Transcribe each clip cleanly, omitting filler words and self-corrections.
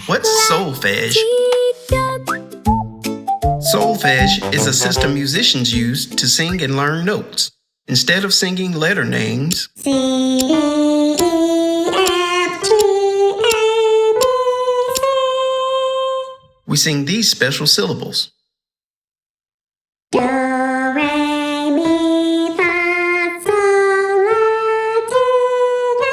What's solfege? Solfege is a system musicians use to sing and learn notes. Instead of singing letter names, we sing these special syllables. Do, re, mi, fa, sol, la, ti, do.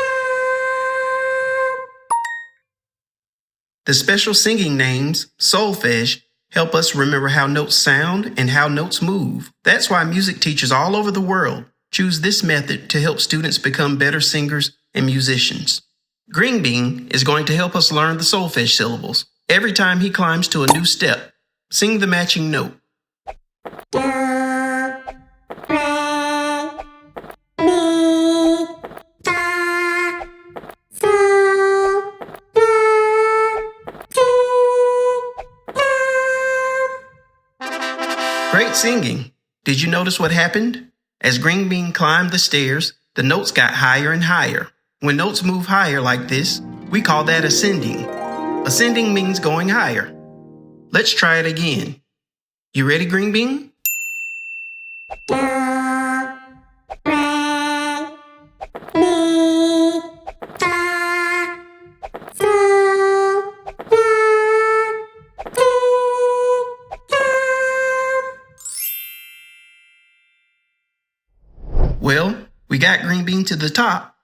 The special singing names, solfege, help us remember how notes sound and how notes move. That's why music teachers all over the world choose this method to help students become better singers and musicians. Green Bean is going to help us learn the solfege syllables. Every time he climbs to a new step, sing the matching note. Do, re, mi, fa, sol, la, ti, do. Great singing! Did you notice what happened? As Green Bean climbed the stairs, the notes got higher and higher. When notes move higher like this, we call that ascending. Ascending means going higher. Let's try it again. You ready, Green Bean? Do, re, mi, fa, sol, la, ti, do. Well, we got Green Bean to the top.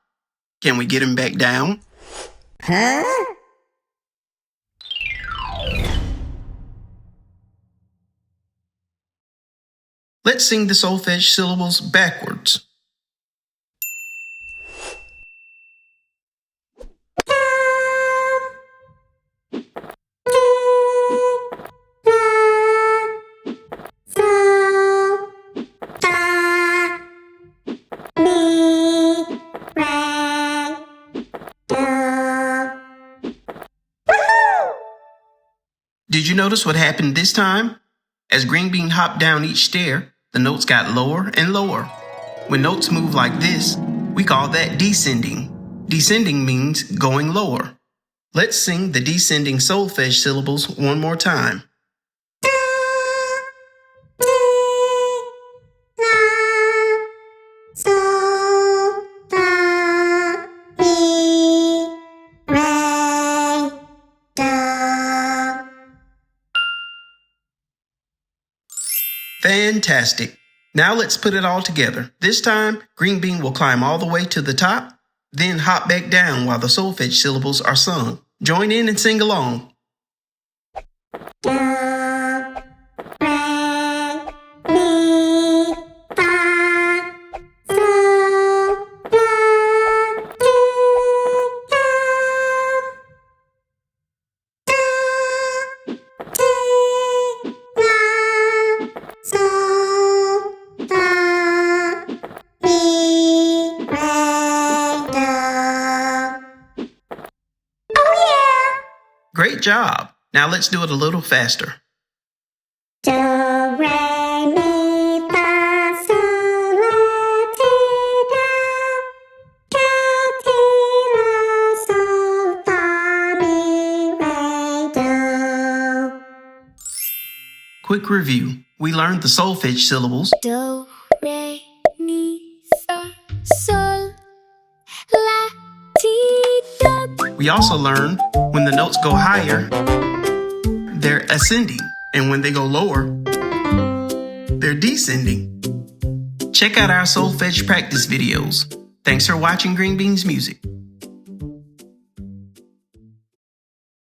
Can we get him back down? Huh? Let's sing the solfege syllables backwards. Did you notice what happened this time? As Green Bean hopped down each stair, the notes got lower and lower. When notes move like this, we call that descending. Descending means going lower. Let's sing the descending solfege syllables one more time. Fantastic! Now let's put it all together. This time, Green Bean will climb all the way to the top, then hop back down while the solfege syllables are sung. Join in and sing along. Do, re, mi, fa, sol, la, ti, do. Do, ti, la, sol, la, mi, re, do. Oh yeah! Great job! Now let's do it a little faster. Do, re, mi, fa, sol, la, ti, do. Do, ti, la, sol, fa, mi, re, do. Quick review. We learned the solfege syllables, Do, re, mi, fa, sol, la, ti, do. we also learned when the notes go higher, they're ascending, and when they go lower, they're descending. Check out our Solfège Practice videos. Thanks for watching Green Bean's Music.